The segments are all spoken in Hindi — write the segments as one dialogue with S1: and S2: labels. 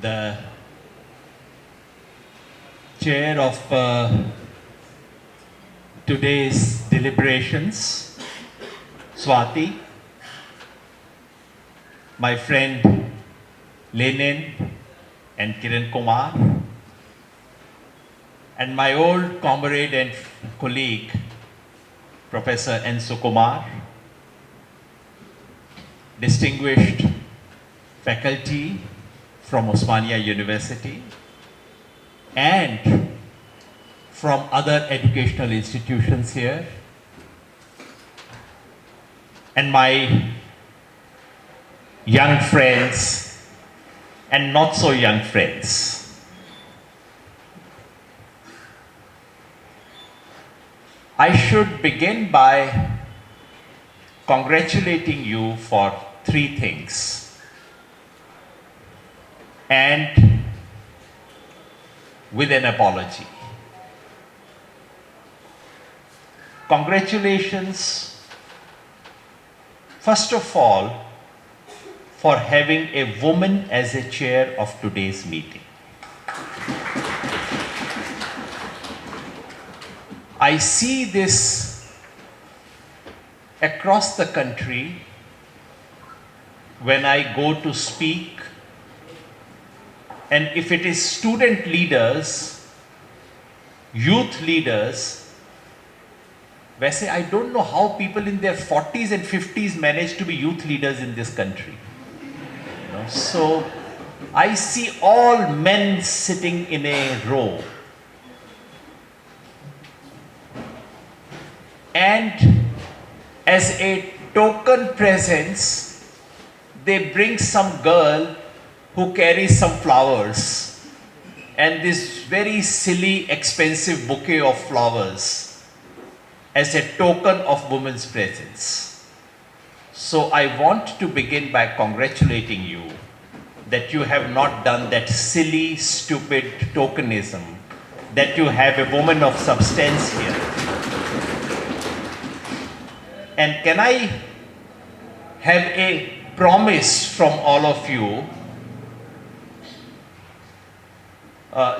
S1: the chair of today's deliberations, Swati, my friend Lenin and Kiran Kumar, and my old comrade and colleague, Professor N. Sukumar, distinguished faculty from Osmania University and from other educational institutions here, and my young friends and not so young friends. I should begin by congratulating you for three things, and with an apology. Congratulations, first of all, for having a woman as a chair of today's meeting. I see this across the country when I go to speak, and if it is student leaders, youth leaders, वैसे I don't know how people in their 40s and 50s manage to be youth leaders in this country. So I see all men sitting in a row, and as a token presence, they bring some girl who carries some flowers and this very silly, expensive bouquet of flowers as a token of women's presence. So I want to begin by congratulating you that you have not done that silly, stupid tokenism, that you have a woman of substance here. And can I have a promise from all of you?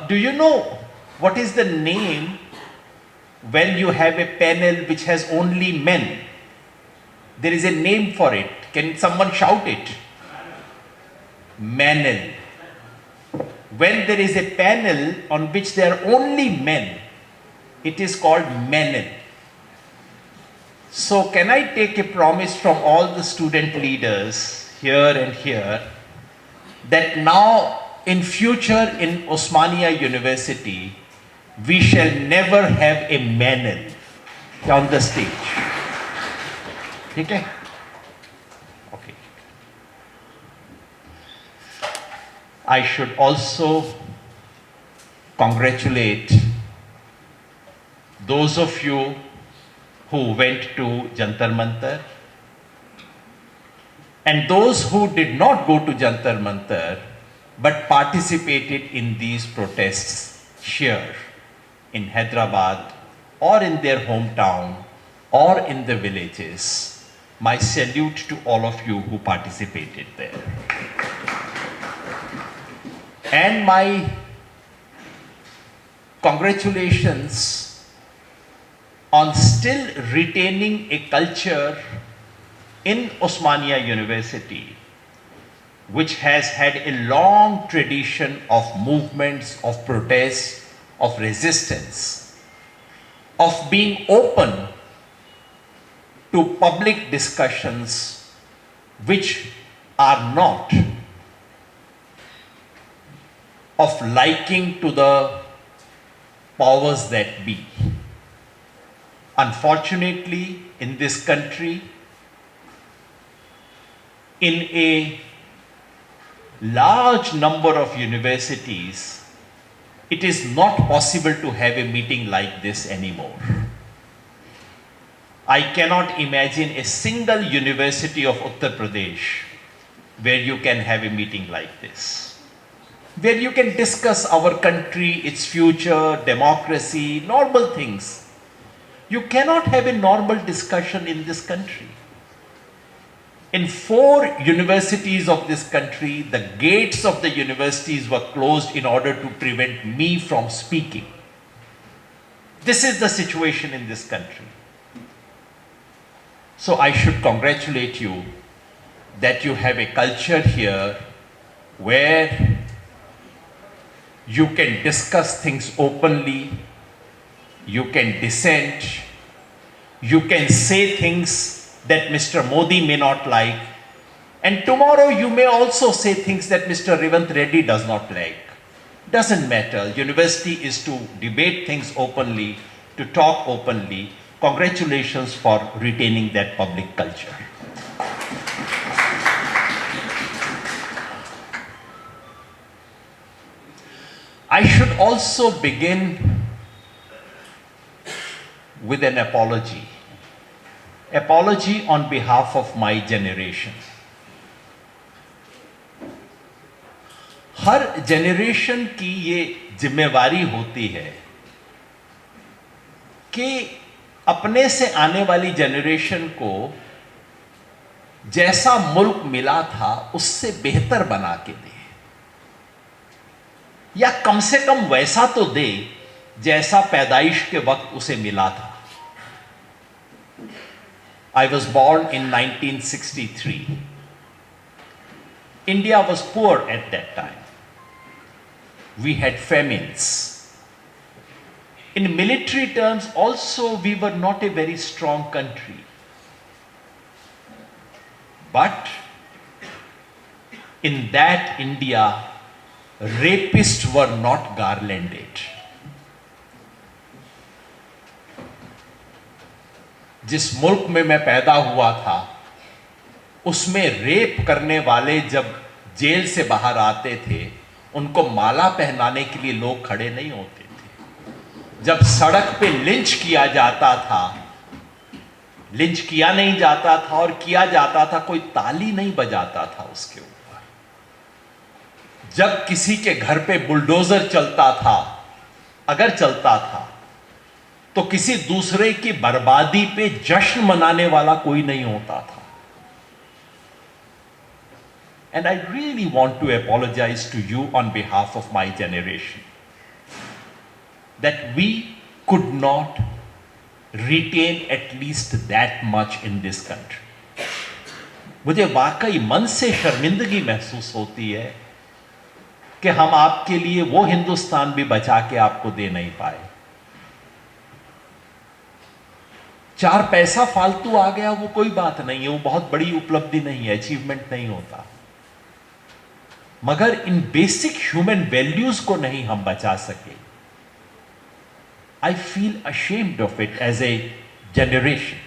S1: Do you know what is the name when you have a panel which has only men? There is a name for it. Can someone shout it? Manel. When there is a panel on which there are only men, it is called Manel. So can I take a promise from all the student leaders here and here that now in future in Osmania University, we shall never have a Manel on the stage. Okay? Okay. I should also congratulate those of you who went to Jantar Mantar and those who did not go to Jantar Mantar but participated in these protests here in Hyderabad or in their hometown or in the villages. My salute to all of you who participated there. And my congratulations on still retaining a culture in Osmania University which has had a long tradition of movements, of protests, of resistance, of being open to public discussions which are not of liking to the powers that be. Unfortunately, in this country, in a large number of universities, it is not possible to have a meeting like this anymore. I cannot imagine a single university of Uttar Pradesh where you can have a meeting like this, where you can discuss our country, its future, democracy, normal things. You cannot have a normal discussion in this country. In 4 universities of this country, the gates of the universities were closed in order to prevent me from speaking. This is the situation in this country. So I should congratulate you that you have a culture here where you can discuss things openly, you can dissent, you can say things that Mr. Modi may not like, and tomorrow you may also say things that Mr. Revanth Reddy does not like. Doesn't matter. University is to debate things openly, to talk openly. Congratulations for retaining that public culture. I should also begin with an apology. Apology on behalf of my generation. Her generation की ये जिम्मेवारी होती है कि अपने से आने वाली जनरेशन को जैसा मुल्क मिला था उससे बेहतर बना के दे, या कम से कम वैसा तो दे जैसा पैदाइश के वक्त उसे मिला था. I was born in 1963. India was poor at that time. We had famines. In military terms also, we were not a very strong country. But in that India, rapists were not garlanded. जिस मुल्क में मैं पैदा हुआ था उसमें रेप करने वाले जब जेल से बाहर आते थे उनको माला पहनाने के लिए लोग खड़े नहीं होते थे. जब सड़क पे लिंच किया जाता था, लिंच किया नहीं जाता था और किया जाता था, कोई ताली नहीं बजाता था उसके ऊपर. जब किसी के घर पे बुलडोजर चलता था, अगर चलता था, तो किसी दूसरे की बर्बादी पे जश्न मनाने वाला कोई नहीं होता था. And I really want to apologize to you on behalf of my generation that we could not retain at least that much in this country. मुझे वाकई मन से शर्मिंदगी महसूस होती है कि हम आपके लिए वो हिंदुस्तान भी बचा के आपको दे नहीं पाए. 4 पैसा फालतू आ गया वो कोई बात नहीं है, वो बहुत बड़ी उपलब्धि नहीं है, अचीवमेंट नहीं होता, मगर इन बेसिक ह्यूमन वैल्यूज को नहीं हम बचा सके. I feel ashamed of it as a generation.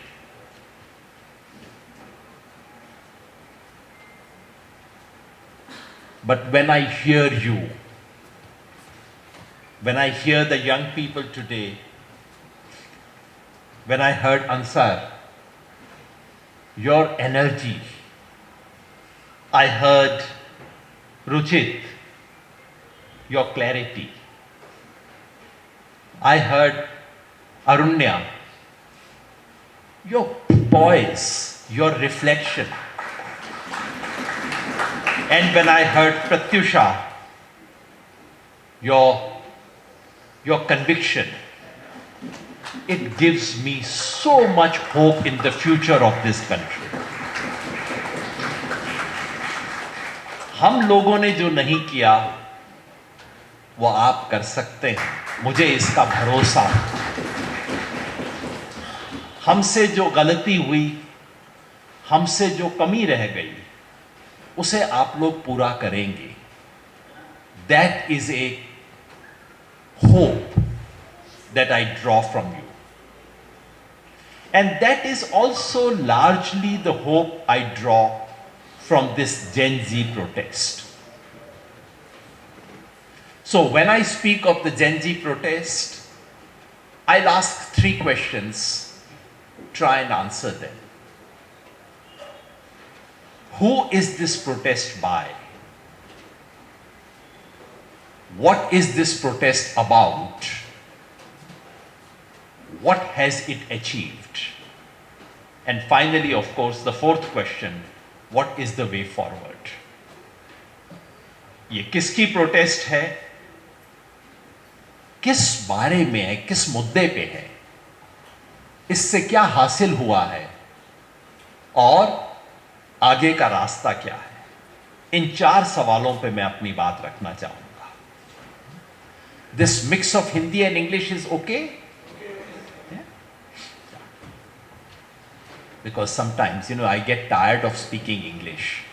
S1: But when I hear you, when I hear the young people today, when I heard Ansar, your energy, I heard Ruchit, your clarity, I heard Arunya, your poise, your reflection, and when I heard Pratyusha, your conviction, it gives me so much hope in the future of this country. हम लोगों ने जो नहीं किया वो आप कर सकते हैं, मुझे इसका भरोसा है. हमसे जो गलती हुई, हमसे जो कमी रह गई, उसे आप लोग पूरा करेंगे. That is a hope that I draw from you. And that is also largely the hope I draw from this Gen Z protest. So when I speak of the Gen Z protest, I'll ask 3 questions, try and answer them. Who is this protest by? What is this protest about? What has it achieved? And finally, of course, the 4th question, what is the way forward. ये किसकी प्रोटेस्ट है, किस बारे में है, किस मुद्दे पे है, इससे क्या हासिल हुआ है और आगे का रास्ता क्या है, इन 4 सवालों पे मैं अपनी बात रखना चाहूंगा. This mix of Hindi and English is okay? Yeah? Because sometimes, I get tired of speaking English.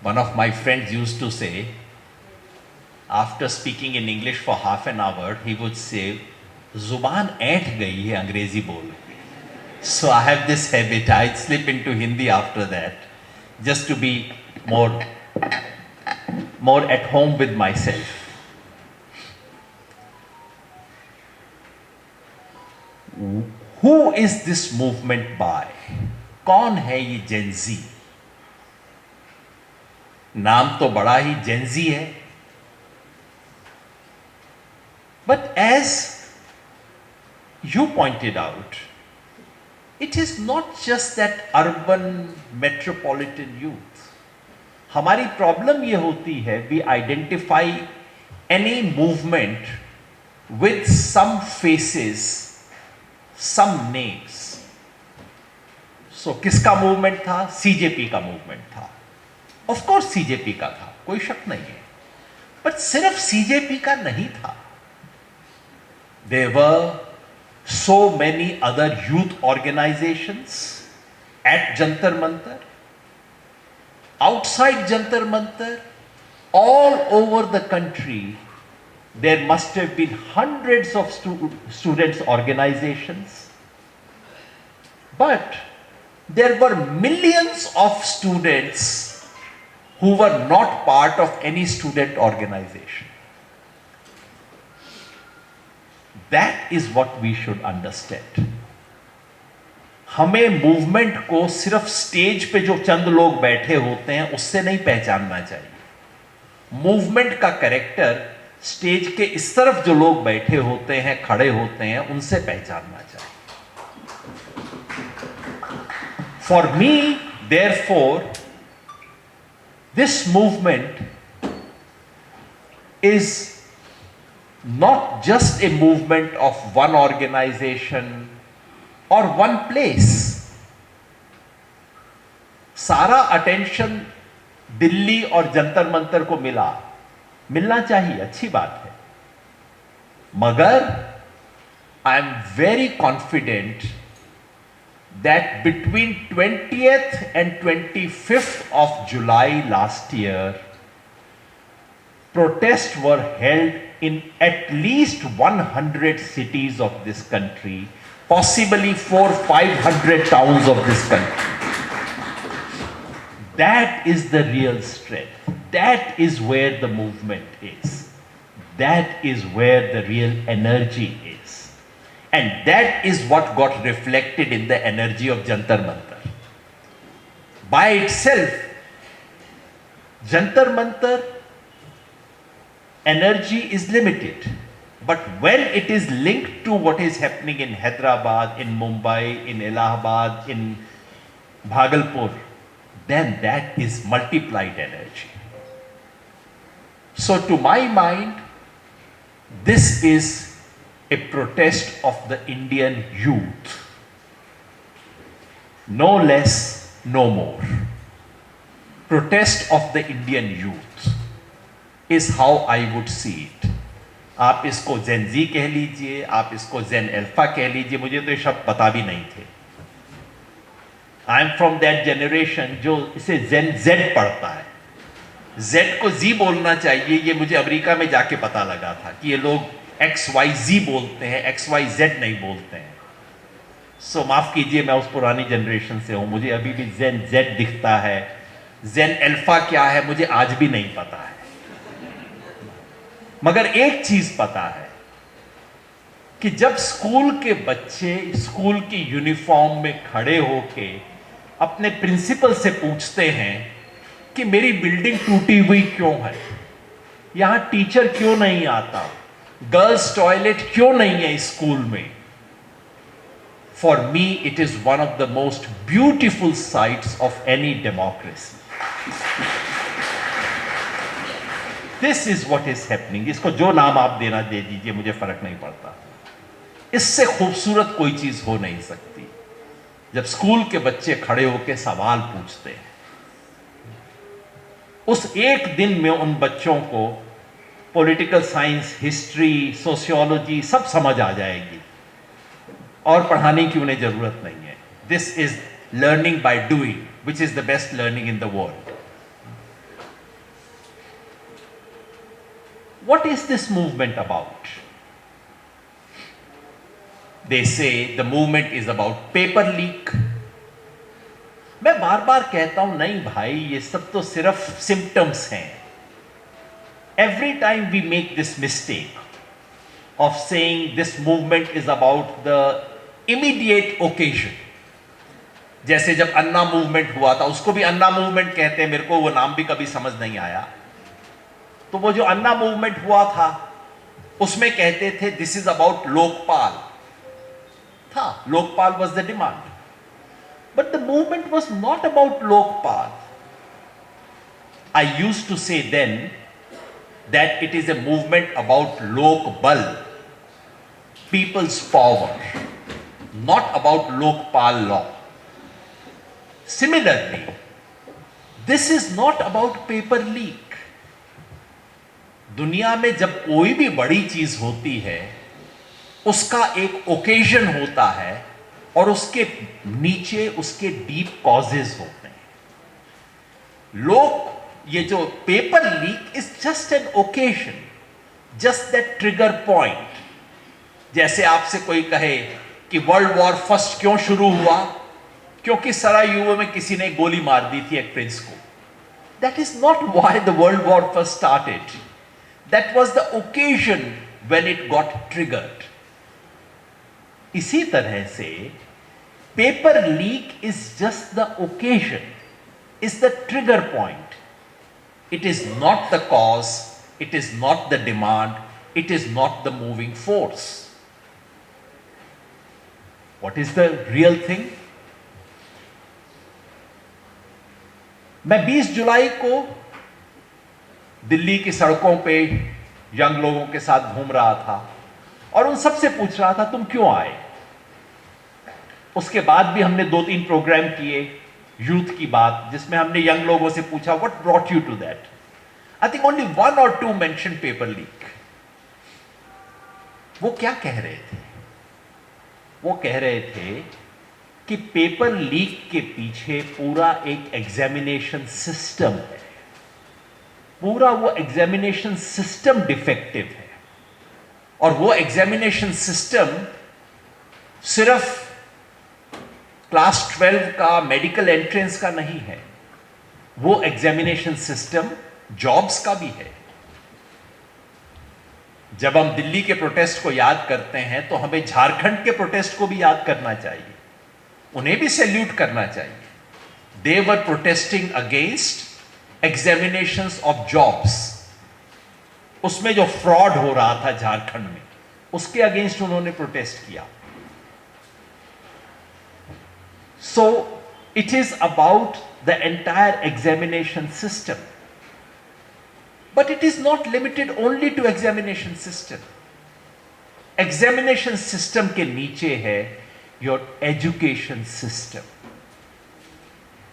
S1: One of my friends used to say, after speaking in English for half an hour, he would say, "Zuban ऐंठ गई है अंग्रेजी बोल." So I have this habit. I slip into Hindi after that, just to be more at home with myself. Who is this movement by? कौन है ये जेंजी? नाम तो बड़ा ही जेंजी है, but as you pointed out, it is not just that urban metropolitan youth. हमारी प्रॉब्लम ये होती है, we identify any movement with some faces, some names. So किसका मूवमेंट था? सीजेपी का मूवमेंट था. ऑफ कोर्स सीजेपी का था, कोई शक नहीं है, बट सिर्फ सीजेपी का नहीं था. There were so many other youth organizations at Jantar Mantar, outside Jantar Mantar, all over the country. There must have been hundreds of students' organizations, but there were millions of students who were not part of any student organization. That is what we should understand. हमें मूवमेंट को सिर्फ स्टेज पे जो चंद लोग बैठे होते हैं उससे नहीं पहचानना चाहिए. मूवमेंट का कैरेक्टर स्टेज के इस तरफ जो लोग बैठे होते हैं, खड़े होते हैं, उनसे पहचानना चाहिए. For me, therefore, this movement is not just a movement of one organization or one place. सारा अटेंशन दिल्ली और जंतर मंतर को मिलना चाहिए, अच्छी बात है, मगर I am very confident that between 20th and 25th of July last year, protests were held in at least 100 cities of this country, possibly 400-500 towns of this country. That is the real strength. That is where the movement is. That is where the real energy is. And that is what got reflected in the energy of Jantar Mantar. By itself, Jantar Mantar energy is limited. But when it is linked to what is happening in Hyderabad, in Mumbai, in Allahabad, in Bhagalpur, then that is multiplied energy. So to my mind, this is a protest of the Indian youth. No less, no more. Protest of the Indian youth is how I would see it. आप इसको जेन जी कह लीजिए, आप इसको जेन अल्फा कह लीजिए, मुझे तो ये शब्द पता भी नहीं थे. I am from that generation जो इसे जेन जेड पढ़ता है. जेड को जी बोलना चाहिए, ये मुझे अमेरिका में जाके पता लगा था कि ये लोग XYZ बोलते हैं, XYZ नहीं बोलते हैं. सो माफ कीजिए, मैं उस पुरानी जनरेशन से हूं, मुझे अभी भी जेन जेड दिखता है. जेन अल्फा क्या है मुझे आज भी नहीं पता है, मगर एक चीज पता है कि जब स्कूल के बच्चे स्कूल की यूनिफॉर्म में खड़े होके अपने प्रिंसिपल से पूछते हैं कि मेरी बिल्डिंग टूटी हुई क्यों है, यहां टीचर क्यों नहीं आता, गर्ल्स टॉयलेट क्यों नहीं है स्कूल में, For me, it is one of the most beautiful sights of any democracy. This is what is happening. इसको जो नाम आप देना दे दीजिए, मुझे फर्क नहीं पड़ता. इससे खूबसूरत कोई चीज हो नहीं सकती जब स्कूल के बच्चे खड़े होकर सवाल पूछते हैं. उस एक दिन में उन बच्चों को पॉलिटिकल साइंस, हिस्ट्री, सोशियोलॉजी सब समझ आ जाएगी और पढ़ाने की उन्हें जरूरत नहीं है. This is learning by doing, which is the best learning in the world. What is this movement about? They say the movement is about paper leak. मैं बार बार कहता हूं नहीं भाई, ये सब तो सिर्फ सिम्टम्स हैं. Every time we make this mistake of saying this movement is about the immediate occasion. जैसे जब अन्ना मूवमेंट हुआ था, उसको भी अन्ना मूवमेंट कहते हैं, मेरे को वो नाम भी कभी समझ नहीं आया. तो वो जो अन्ना मूवमेंट हुआ था उसमें कहते थे दिस इज अबाउट लोकपाल था. Lokpal was the demand, but the movement was not about Lokpal. I used to say then that it is a movement about Lokbal, people's power, not about Lokpal law. Similarly this is not about paper leak. दुनिया में जब कोई भी बड़ी चीज होती है उसका एक ओकेजन होता है और उसके नीचे उसके डीप कॉजेज होते हैं. ये जो paper leak is just an occasion, just that trigger point. जैसे आपसे कोई कहे कि वर्ल्ड वॉर फर्स्ट क्यों शुरू हुआ? क्योंकि सरायुवो में किसी ने गोली मार दी थी एक प्रिंस को. That is not why the world war first started. That was the occasion when it got triggered. इसी तरह से paper leak is just the occasion, is the trigger point. It is not the cause, it is not the demand, it is not the moving force. What is the real thing? मैं 20 जुलाई को दिल्ली की सड़कों पे यंग लोगों के साथ घूम रहा था और उन सबसे पूछ रहा था तुम क्यों आए. उसके बाद भी हमने 2-3 प्रोग्राम किए यूथ की बात, जिसमें हमने यंग लोगों से पूछा what brought you to that. I think only 1 or 2 mention paper leak. वो क्या कह रहे थे? वो कह रहे थे कि पेपर लीक के पीछे पूरा एक एग्जामिनेशन सिस्टम है. पूरा वो एग्जामिनेशन सिस्टम डिफेक्टिव है और वो एग्जामिनेशन सिस्टम सिर्फ क्लास 12 का मेडिकल एंट्रेंस का नहीं है. वो एग्जामिनेशन सिस्टम जॉब्स का भी है. जब हम दिल्ली के प्रोटेस्ट को याद करते हैं तो हमें झारखंड के प्रोटेस्ट को भी याद करना चाहिए. उन्हें भी सैल्यूट करना चाहिए. They were protesting against examinations of jobs. उसमें जो फ्रॉड हो रहा था झारखंड में, उसके अगेंस्ट उन्होंने प्रोटेस्ट किया. So it is about the entire examination system, but it is not limited only to examination system. Examination system के नीचे है your education system,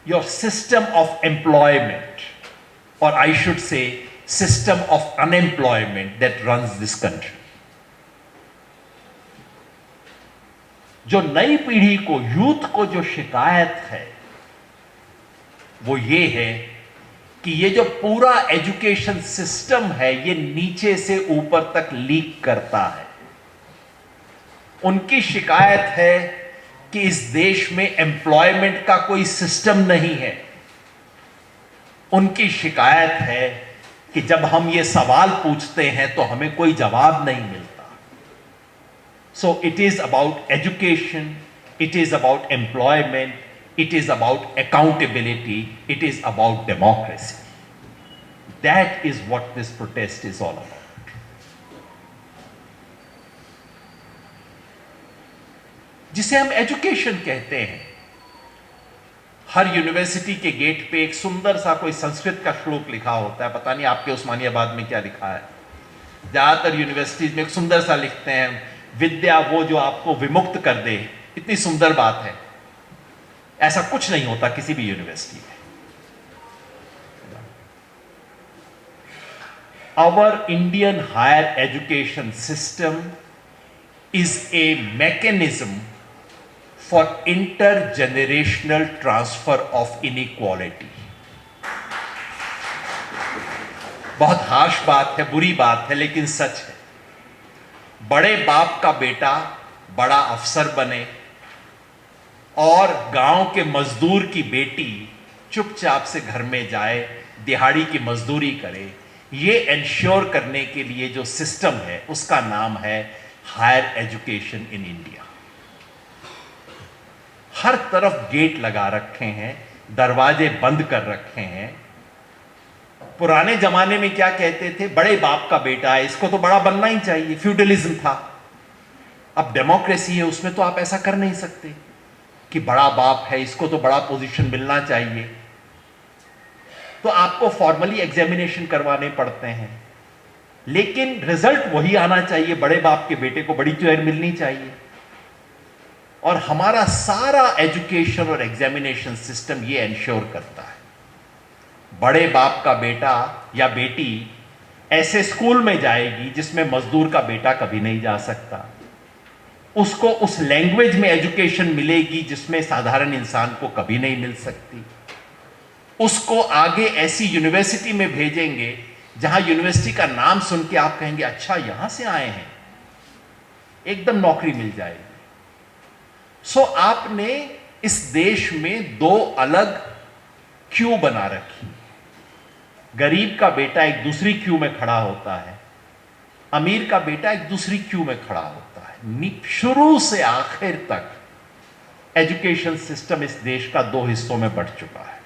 S1: your system of employment, or I should say system of unemployment that runs this country. जो नई पीढ़ी को, यूथ को जो शिकायत है वो ये है कि ये जो पूरा एजुकेशन सिस्टम है ये नीचे से ऊपर तक लीक करता है. उनकी शिकायत है कि इस देश में एम्प्लॉयमेंट का कोई सिस्टम नहीं है. उनकी शिकायत है कि जब हम ये सवाल पूछते हैं तो हमें कोई जवाब नहीं मिलता. सो it is about education, it is about employment, it is about accountability, it is about democracy. That is what this protest is all about. जिसे हम एजुकेशन कहते हैं। हर यूनिवर्सिटी के गेट पे एक सुंदर सा कोई संस्कृत का श्लोक लिखा होता है, पता नहीं आपके उस्मानियाबाद में क्या लिखा है। ज्यादातर यूनिवर्सिटीज में एक सुंदर सा लिखते हैं, विद्या वो जो आपको विमुक्त कर दे। इतनी सुंदर बात है, ऐसा कुछ नहीं होता किसी भी यूनिवर्सिटी में। Our Indian higher education system is a mechanism for intergenerational transfer of inequality. बहुत हार्श बात है, बुरी बात है, लेकिन सच है। बड़े बाप का बेटा बड़ा अफसर बने और गांव के मजदूर की बेटी चुपचाप से घर में जाए, दिहाड़ी की मजदूरी करे, ये एंश्योर करने के लिए जो सिस्टम है उसका नाम है हायर एजुकेशन इन इंडिया। हर तरफ गेट लगा रखे हैं, दरवाजे बंद कर रखे हैं। पुराने जमाने में क्या कहते थे, बड़े बाप का बेटा है, इसको तो बड़ा बनना ही चाहिए, फ्यूडलिज्म था। अब डेमोक्रेसी है, उसमें तो आप ऐसा कर नहीं सकते कि बड़ा बाप है, इसको तो बड़ा पोजीशन मिलना चाहिए। तो आपको फॉर्मली एग्जामिनेशन करवाने पड़ते हैं, लेकिन रिजल्ट वही आना चाहिए, बड़े बाप के बेटे को बड़ी चेयर मिलनी चाहिए। और हमारा सारा एजुकेशन और एग्जामिनेशन सिस्टम ये एंश्योर करता है, बड़े बाप का बेटा या बेटी ऐसे स्कूल में जाएगी जिसमें मजदूर का बेटा कभी नहीं जा सकता, उसको उस लैंग्वेज में एजुकेशन मिलेगी जिसमें साधारण इंसान को कभी नहीं मिल सकती। उसको आगे ऐसी यूनिवर्सिटी में भेजेंगे जहां यूनिवर्सिटी का नाम सुन के आप कहेंगे अच्छा यहां से आए हैं, एकदम नौकरी मिल जाएगी। सो आपने इस देश में दो अलग क्यू बना रखी। गरीब का बेटा एक दूसरी क्यू में खड़ा होता है, अमीर का बेटा एक दूसरी क्यू में खड़ा होता है। शुरू से आखिर तक एजुकेशन सिस्टम इस देश का दो हिस्सों में बंट चुका है।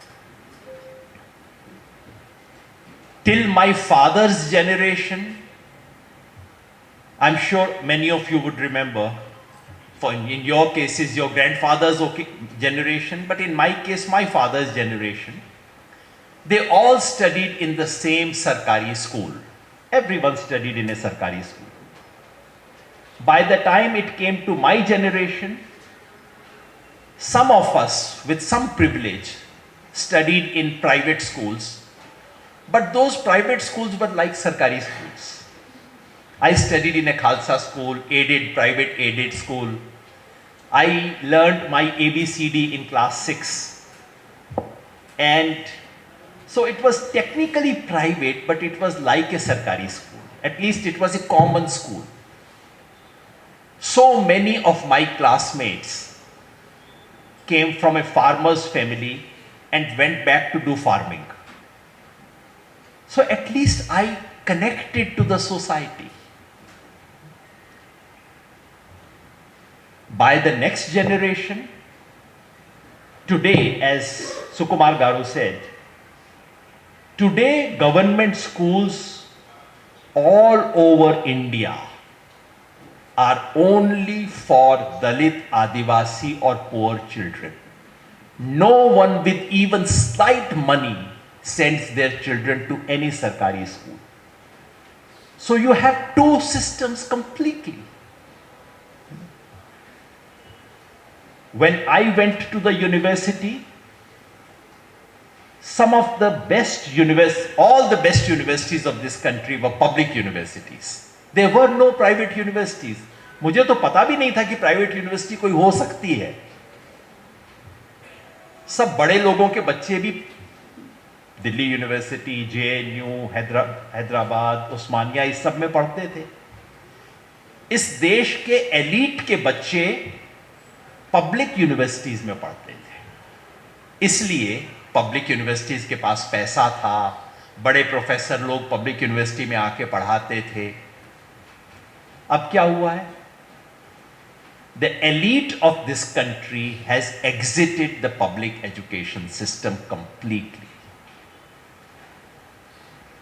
S1: Till my father's generation, I'm sure many of you would remember, for in your cases, your grandfather's generation, but in my case, my father's generation, they all studied in the same Sarkari school. Everyone studied in a Sarkari school. By the time it came to my generation, some of us with some privilege studied in private schools. But those private schools were like Sarkari schools. I studied in a Khalsa school, private aided school. I learned my ABCD in class 6. And so it was technically private, but it was like a Sarkari school. At least it was a common school. So many of my classmates came from a farmer's family and went back to do farming. So at least I connected to the society. By the next generation, today, as Sukumar Garu said, today government schools all over India are only for Dalit, Adivasi or poor children. No one with even slight money sends their children to any Sarkari school. So you have two systems completely. When I went to the university, some of the best all the best universities of this country were public universities. There were no private universities. मुझे तो पता भी नहीं था कि प्राइवेट यूनिवर्सिटी कोई हो सकती है। सब बड़े लोगों के बच्चे भी दिल्ली यूनिवर्सिटी, JNU, हैदराबाद, उस्मानिया, इस सब में पढ़ते थे। इस देश के एलीट के बच्चे पब्लिक यूनिवर्सिटीज में पढ़ते थे, इसलिए पब्लिक यूनिवर्सिटीज के पास पैसा था, बड़े प्रोफेसर लोग पब्लिक यूनिवर्सिटी में आके पढ़ाते थे। अब क्या हुआ है? The elite of this country has exited the public education system completely.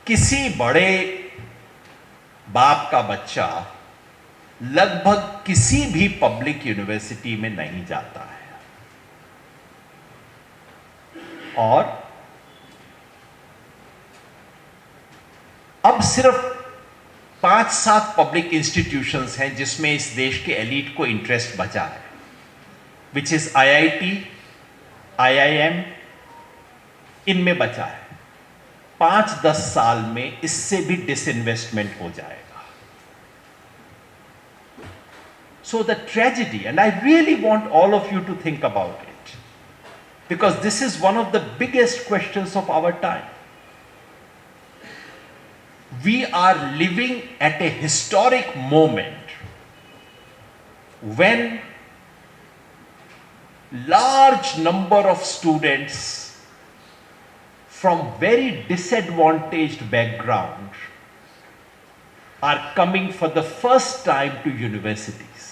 S1: किसी बड़े बाप का बच्चा लगभग किसी भी पब्लिक यूनिवर्सिटी में नहीं जाता है। और अब सिर्फ 5-7 पब्लिक इंस्टीट्यूशंस हैं जिसमें इस देश के एलीट को इंटरेस्ट बचा है, विच इज IIT, IIM, इनमें बचा है। 5-10 साल में इससे भी डिसइन्वेस्टमेंट हो जाएगा। So the tragedy, and I really want all of you to think about it, because this is one of the biggest questions of our time. We are living at a historic moment when large number of students from very disadvantaged background are coming for the first time to universities.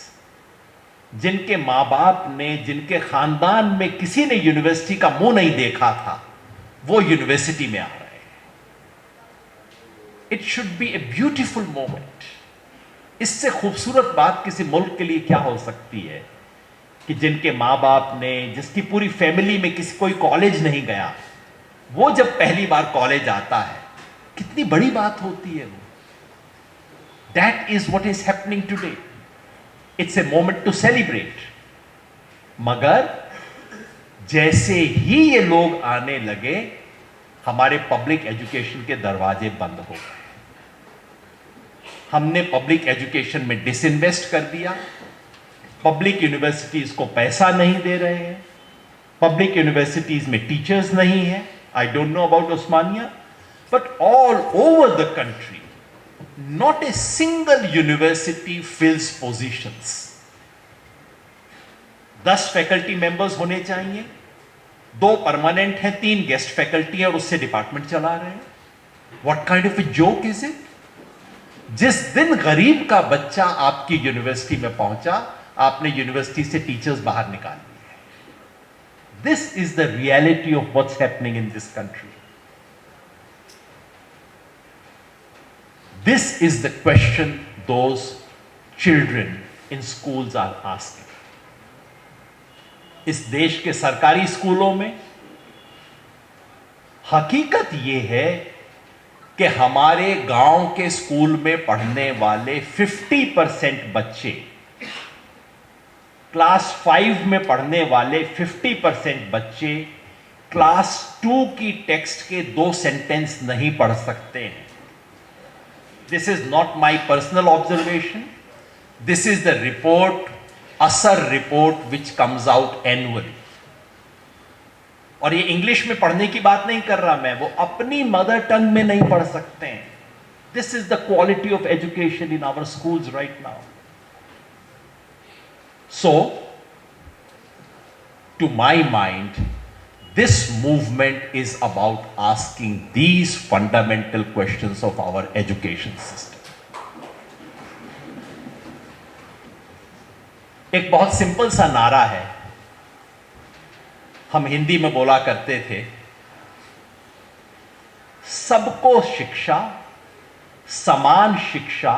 S1: जिनके माँ बाप ने, जिनके खानदान में किसी ने यूनिवर्सिटी का मुंह नहीं देखा था, वो यूनिवर्सिटी में आ रहे हैं। It should be a beautiful moment. इससे खूबसूरत बात किसी मुल्क के लिए क्या हो सकती है कि जिनके माँ बाप ने, जिसकी पूरी फैमिली में किसी कोई कॉलेज नहीं गया, वो जब पहली बार कॉलेज आता है, कितनी बड़ी बात होती है वो। That is what is happening today. It's a moment to celebrate. मगर जैसे ही ये लोग आने लगे, हमारे पब्लिक एजुकेशन के दरवाजे बंद हो गए। हमने पब्लिक एजुकेशन में डिसइन्वेस्ट कर दिया। पब्लिक यूनिवर्सिटीज को पैसा नहीं दे रहे हैं। पब्लिक यूनिवर्सिटीज में टीचर्स नहीं है। I don't know about Osmania, but all over the country not a single university fills positions. 10 faculty members होने चाहिए, 2 परमानेंट हैं, 3 गेस्ट फैकल्टी हैं और उससे डिपार्टमेंट चला रहे हैं। What kind of a joke is it? जिस दिन गरीब का बच्चा आपकी यूनिवर्सिटी में पहुंचा, आपने यूनिवर्सिटी से टीचर्स बाहर निकाल दिए। This is the reality of what's happening in this country. This is the question those children in schools are asking. इस देश के सरकारी स्कूलों में हकीकत यह है कि हमारे गांव के स्कूल में पढ़ने वाले 50% बच्चे, क्लास 5 में पढ़ने वाले 50% बच्चे क्लास 2 की टेक्स्ट के 2 सेंटेंस नहीं पढ़ सकते हैं। This is not my personal observation. This is the report, ASAR report, which comes out annually. और ये इंग्लिश में पढ़ने की बात नहीं कर रहा मैं, वो अपनी मदर टंग में नहीं पढ़ सकते हैं। This is the quality of education in our schools right now. So, to my mind, this movement is about asking these fundamental questions of our education system. एक बहुत सिंपल सा नारा है, हम हिंदी में बोला करते थे, सबको शिक्षा, समान शिक्षा,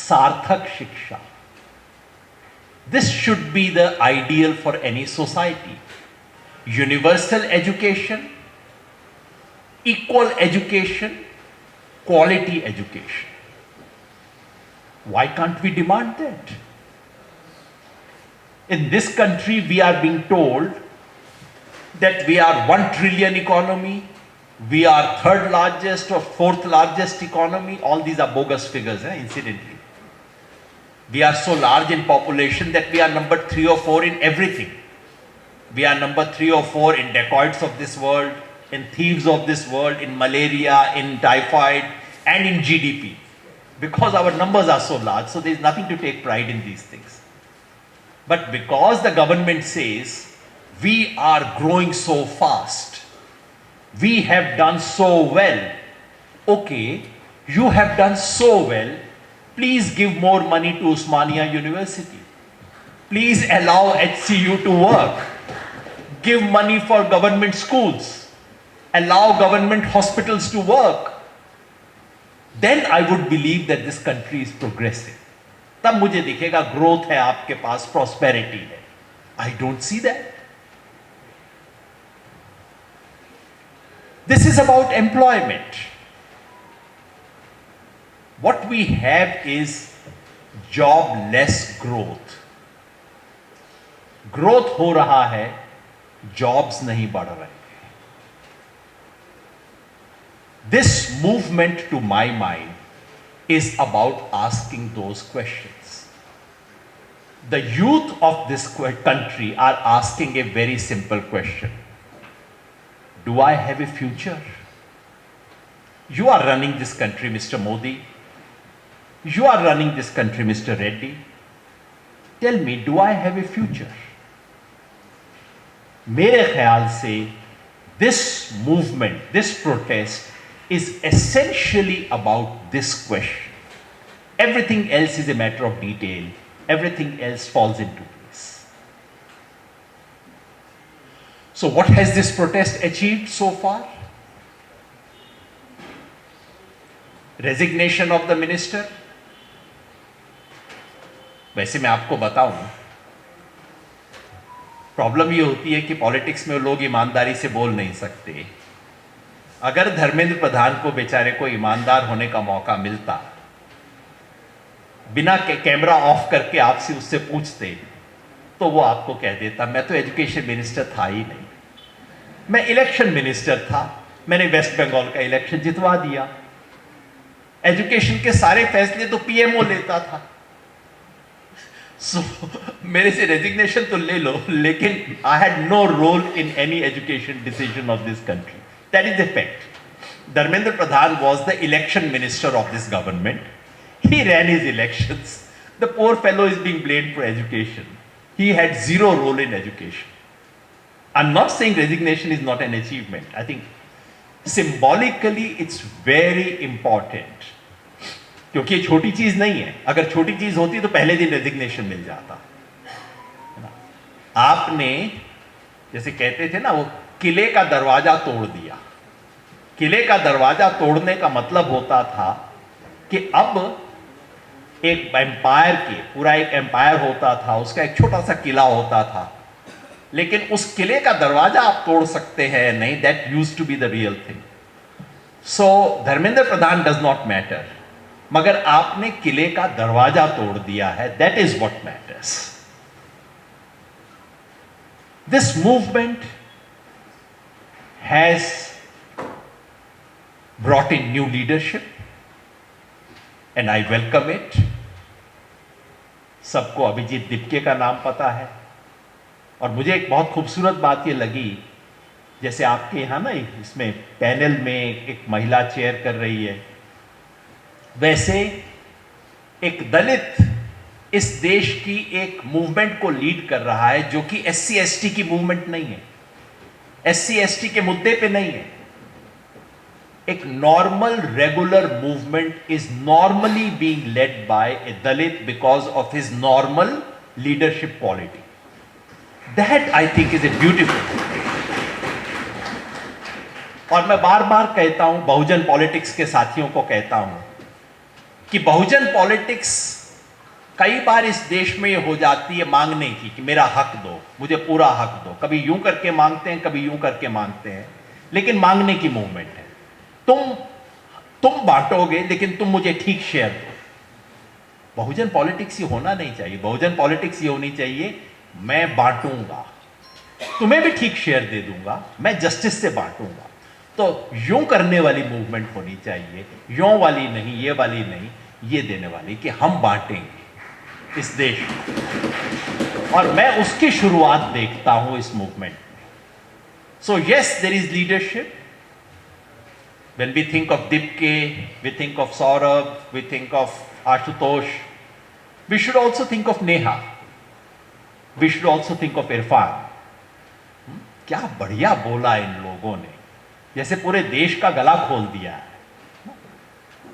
S1: सार्थक शिक्षा. This should be the ideal for any society. Universal education, equal education, quality education. Why can't we demand that? In this country, we are being told that we are 1 trillion economy, we are 3rd largest or 4th largest economy. All these are bogus figures, incidentally. We are so large in population that we are number 3 or 4 in everything. We are number 3 or 4 in dacoits of this world, in thieves of this world, in malaria, in typhoid, and in GDP. Because our numbers are so large, so there is nothing to take pride in these things. But because the government says, we are growing so fast, we have done so well. Okay, you have done so well. Please give more money to Osmania University. Please allow HCU to work. Give money for government schools. Allow government hospitals to work. Then I would believe that this country is progressive. तब मुझे दिखेगा ग्रोथ है आपके पास, प्रॉस्पेरिटी है. I don't see that. This is about employment. What we have is jobless growth. Growth हो रहा है, जॉब्स नहीं बढ़ रहे. This movement, to my mind, is about asking those questions. The youth of this country are asking a very simple question. Do I have a future? You are running this country, Mr. Modi. You are running this country, Mr. Reddy. Tell me, do I have a future? मेरे ख्याल से this movement, this protest is essentially about this question. Everything else is a matter of detail. Everything else falls into place. So what has this protest achieved so far? Resignation of the minister. वैसे मैं आपको बताऊं, प्रॉब्लम ये होती है कि पॉलिटिक्स में लोग ईमानदारी से बोल नहीं सकते. अगर धर्मेंद्र प्रधान को बेचारे को ईमानदार होने का मौका मिलता, बिना कैमरा ऑफ करके आपसे उससे पूछते, तो वो आपको कह देता मैं तो एजुकेशन मिनिस्टर था ही नहीं, मैं इलेक्शन मिनिस्टर था, मैंने वेस्ट बंगाल का इलेक्शन जितवा दिया, एजुकेशन के सारे फैसले तो पीएमओ लेता था. So, मेरे से रेजिग्नेशन तो ले लो, लेकिन I had no role in any education decision of this country. That is the fact. Dharmendra Pradhan was the election minister of this government. He ran his elections. The poor fellow is being blamed for education. He had zero role in education. I'm not saying resignation is not an achievement. I think symbolically it's very important. क्योंकि ये छोटी चीज नहीं है. अगर छोटी चीज होती तो पहले दिन रेजिग्नेशन मिल जाता. आपने जैसे कहते थे ना, वो किले का दरवाजा तोड़ दिया. किले का दरवाजा तोड़ने का मतलब होता था कि अब एक एम्पायर के, पूरा एक एम्पायर होता था, उसका एक छोटा सा किला होता था, लेकिन उस किले का दरवाजा आप तोड़ सकते हैं नहीं. That used to be the real thing. So Dharmendra Pradhan does not matter, मगर आपने किले का दरवाजा तोड़ दिया है. That is what matters. This movement has brought in new leadership and I welcome it. सबको अभिजीत दिपके का नाम पता है, और मुझे एक बहुत खूबसूरत बात ये लगी, जैसे आपके यहां ना इसमें पैनल में एक महिला चेयर कर रही है, वैसे एक दलित इस देश की एक मूवमेंट को लीड कर रहा है, जो कि एससी एसटी की मूवमेंट नहीं है, एससी एसटी के मुद्दे पे नहीं है. एक normal regular movement is normally being led by A Dalit because of his normal leadership quality. That I think is a beautiful. और मैं बार बार कहता हूं, बहुजन पॉलिटिक्स के साथियों को कहता हूं कि बहुजन पॉलिटिक्स कई बार इस देश में ये हो जाती है मांगने की कि मेरा हक दो, मुझे पूरा हक दो. कभी यूं करके मांगते हैं, कभी यूं करके मांगते हैं, लेकिन मांगने की मूवमेंट है. तुम बांटोगे, लेकिन तुम मुझे ठीक शेयर दो. बहुजन पॉलिटिक्स ये होना नहीं चाहिए. बहुजन पॉलिटिक्स ये होनी चाहिए, मैं बांटूंगा, तुम्हें भी ठीक शेयर दे दूंगा, मैं जस्टिस से बांटूंगा. तो यूं करने वाली मूवमेंट होनी चाहिए, यूं वाली नहीं, ये वाली नहीं, ये देने वाली कि हम बांटेंगे इस देश में. और मैं उसकी शुरुआत देखता हूं इस मूवमेंट में. So yes, there is leadership. When we think of Dipke, we think of Saurabh, we think of Ashutosh, we should also think of Neha, we should also think of Irfan. क्या बढ़िया बोला इन लोगों ने, जैसे पूरे देश का गला खोल दिया है.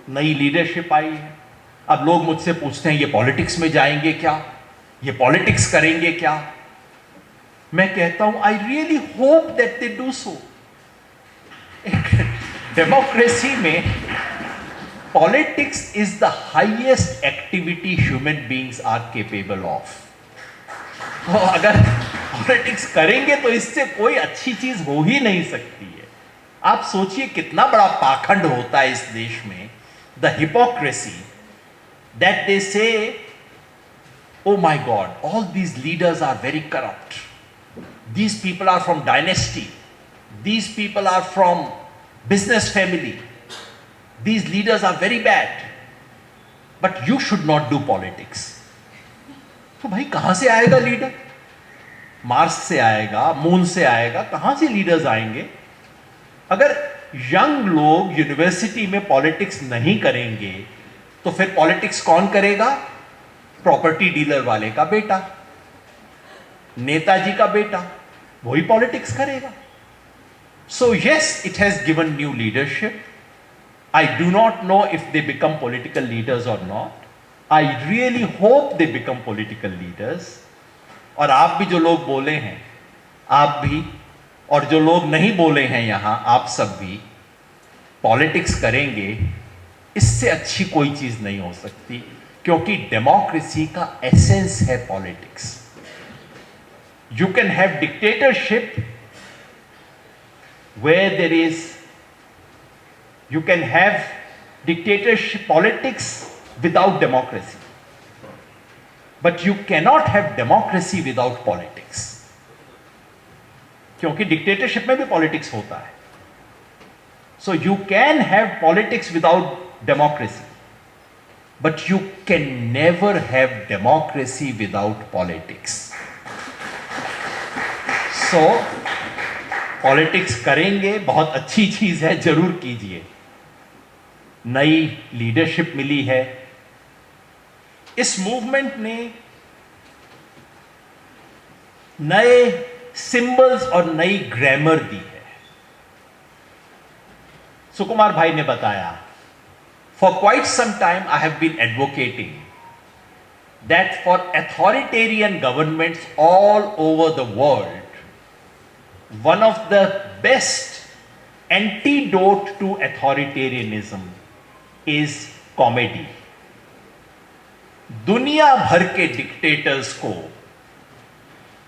S1: नई लीडरशिप आई है. अब लोग मुझसे पूछते हैं ये पॉलिटिक्स में जाएंगे क्या, ये पॉलिटिक्स करेंगे क्या. मैं कहता हूं I really hope that they do so. Democracy में politics is the highest activity human beings are capable of. तो अगर पॉलिटिक्स करेंगे तो इससे कोई अच्छी चीज हो ही नहीं सकती है। आप सोचिए कितना बड़ा पाखंड होता है इस देश में, द हिपोक्रेसी दैट दे से, oh my God, all these leaders are very corrupt. These people are from dynasty. These people are from business family. These leaders are very bad. But you should not do politics. तो भाई कहां से आएगा लीडर? मार्स से आएगा, मून से आएगा, कहां से लीडर्स आएंगे? अगर यंग लोग यूनिवर्सिटी में पॉलिटिक्स नहीं करेंगे तो फिर पॉलिटिक्स कौन करेगा? प्रॉपर्टी डीलर वाले का बेटा, नेताजी का बेटा, वही पॉलिटिक्स करेगा। So yes, it has given new leadership. I do not know if they become political leaders और नॉट। I really hope they become political leaders. और आप भी जो लोग बोले हैं, आप भी, और जो लोग नहीं बोले हैं यहां, आप सब भी पॉलिटिक्स करेंगे। इससे अच्छी कोई चीज नहीं हो सकती, क्योंकि डेमोक्रेसी का एसेंस है politics. You can have dictatorship where there is, you can have dictatorship politics without democracy, but you cannot have democracy without politics, क्योंकि डिक्टेटरशिप में भी पॉलिटिक्स होता है। So you can have politics without democracy, but you can never have democracy without politics. So politics करेंगे, बहुत अच्छी चीज है, जरूर कीजिए। नई लीडरशिप मिली है, इस मूवमेंट ने नए सिंबल्स और नई ग्रामर दी है। सुकुमार भाई ने बताया, for quite some time I have been advocating that for authoritarian governments all over the world, one of the best antidote to authoritarianism is comedy. दुनिया भर के डिक्टेटर्स को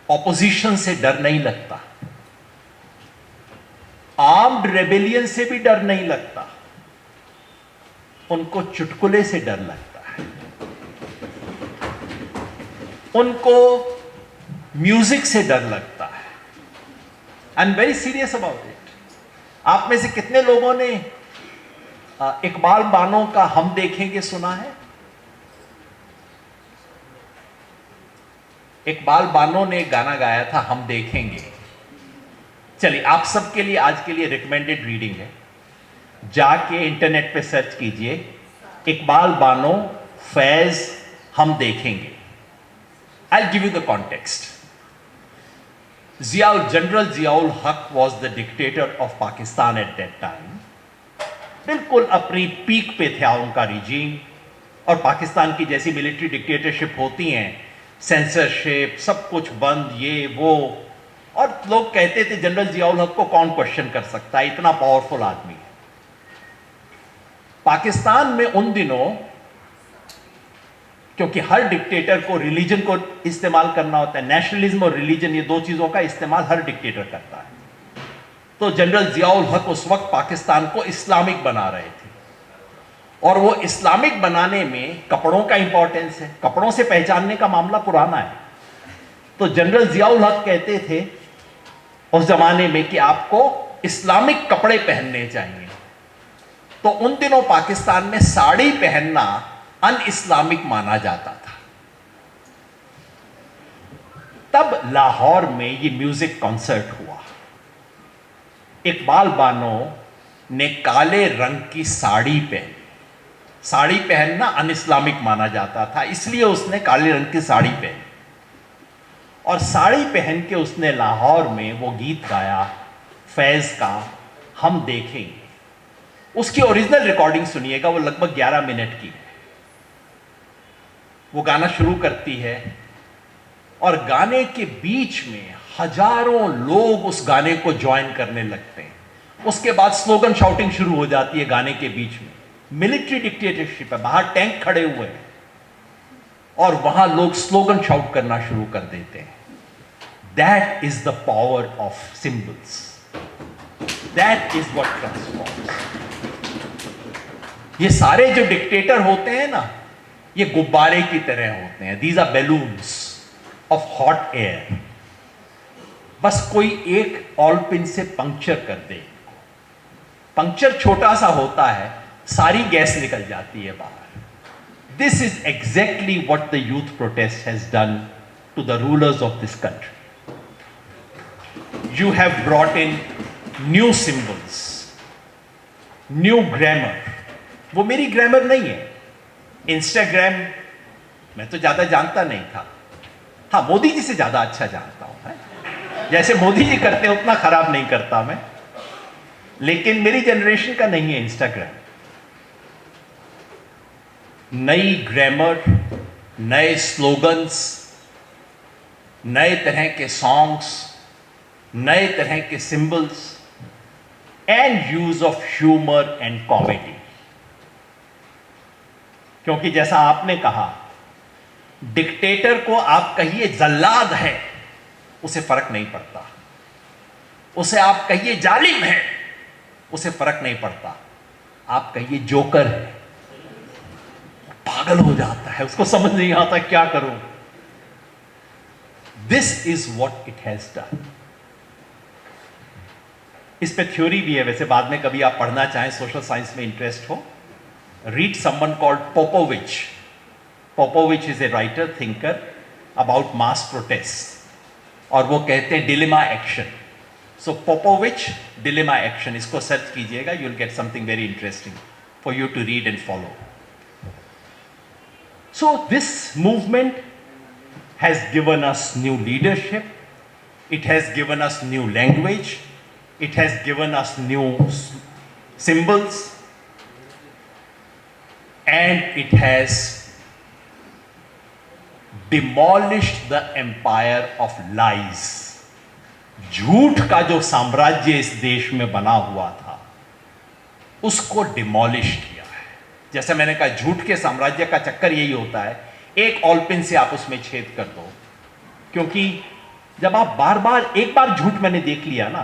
S1: ऑपोजिशन से डर नहीं लगता, आर्म्ड रेबेलियन से भी डर नहीं लगता, उनको चुटकुले से डर लगता है, उनको म्यूजिक से डर लगता है। I am very serious about it. आप में से कितने लोगों ने इकबाल बानो का हम देखेंगे सुना है? इकबाल बानो ने एक गाना गाया था, हम देखेंगे। चलिए, आप सबके लिए आज के लिए रिकमेंडेड रीडिंग है, जाके इंटरनेट पे सर्च कीजिए इकबाल बानो फैज हम देखेंगे। I give you the context. General Ziaul Haq was the dictator of Pakistan at that time. बिल्कुल अपनी पीक पे था उनका रिजीम, और पाकिस्तान की जैसी मिलिट्री डिक्टेटरशिप होती हैं, सेंसरशिप, सब कुछ बंद, ये वो, और लोग कहते थे जनरल जियाउल हक को कौन क्वेश्चन कर सकता है, इतना पावरफुल आदमी है। पाकिस्तान में उन दिनों, क्योंकि हर डिक्टेटर को रिलीजन को इस्तेमाल करना होता है, नेशनलिज्म और रिलीजन, ये दो चीजों का इस्तेमाल हर डिक्टेटर करता है। तो जनरल जियाउल हक उस वक्त पाकिस्तान को इस्लामिक बना रहे थे, और वो इस्लामिक बनाने में कपड़ों का इंपॉर्टेंस है, कपड़ों से पहचानने का मामला पुराना है। तो जनरल जियाउल हक कहते थे उस जमाने में कि आपको इस्लामिक कपड़े पहनने चाहिए। तो उन दिनों पाकिस्तान में साड़ी पहनना अन इस्लामिक माना जाता था। तब लाहौर में ये म्यूजिक कॉन्सर्ट हुआ। इकबाल बानो ने काले रंग की साड़ी पहनी। साड़ी पहनना अन इस्लामिक माना जाता था, इसलिए उसने काले रंग की साड़ी पहनी, और साड़ी पहन के उसने लाहौर में वो गीत गाया फैज का हम देखेंगे। उसकी ओरिजिनल रिकॉर्डिंग सुनिएगा, वो लगभग 11 मिनट की है। वो गाना शुरू करती है और गाने के बीच में हजारों लोग उस गाने को ज्वाइन करने लगते हैं। उसके बाद स्लोगन शाउटिंग शुरू हो जाती है गाने के बीच में। मिलिट्री डिक्टेटरशिप है, बाहर टैंक खड़े हुए हैं और वहां लोग स्लोगन शाउट करना शुरू कर देते हैं। That is the power of symbols, that is what transforms. ये सारे जो डिक्टेटर होते हैं ना, ये गुब्बारे की तरह होते हैं। These are balloons of hot air. बस कोई एक ऑल पिन से पंक्चर कर दे, पंक्चर छोटा सा होता है, सारी गैस निकल जाती है बाहर। This is exactly what the youth protest has done to the rulers of this country. You have brought in new symbols, new grammar. वो मेरी ग्रामर नहीं है। इंस्टाग्राम मैं तो ज्यादा जानता नहीं था, हाँ मोदी जी से ज्यादा अच्छा जानता हूं। जैसे मोदी जी करते हैं उतना खराब नहीं करता मैं, लेकिन मेरी जनरेशन का नहीं है इंस्टाग्राम। नई ग्रामर, नए स्लोगन्स, नए तरह के सॉन्ग्स, नए तरह के symbols and use of humour and comedy. क्योंकि जैसा आपने कहा, डिक्टेटर को आप कहिए जल्लाद है, उसे फर्क नहीं पड़ता। उसे आप कहिए जालिम है, उसे फर्क नहीं पड़ता। आप कहिए जोकर है, पागल हो जाता है, उसको समझ नहीं आता क्या करूं। This is what it has done. इस पे थ्योरी भी है, वैसे बाद में कभी आप पढ़ना चाहें, सोशल साइंस में इंटरेस्ट हो, read someone called Popovic. Popovic is a writer thinker about mass protest, और वो कहते हैं dilemma action. So Popovic dilemma action, इसको सर्च कीजिएगा, you will get something very interesting for you to read and follow. So this movement has given us new leadership, it has given us new language, it has given us new symbols, and it has demolished the empire of lies. झूठ का जो साम्राज्य इस देश में बना हुआ था, उसको डिमोलिश किया है। जैसे मैंने कहा, झूठ के साम्राज्य का चक्कर यही होता है, एक ऑल पिन से आप उसमें छेद कर दो। क्योंकि जब आप बार बार, एक बार झूठ मैंने देख लिया ना,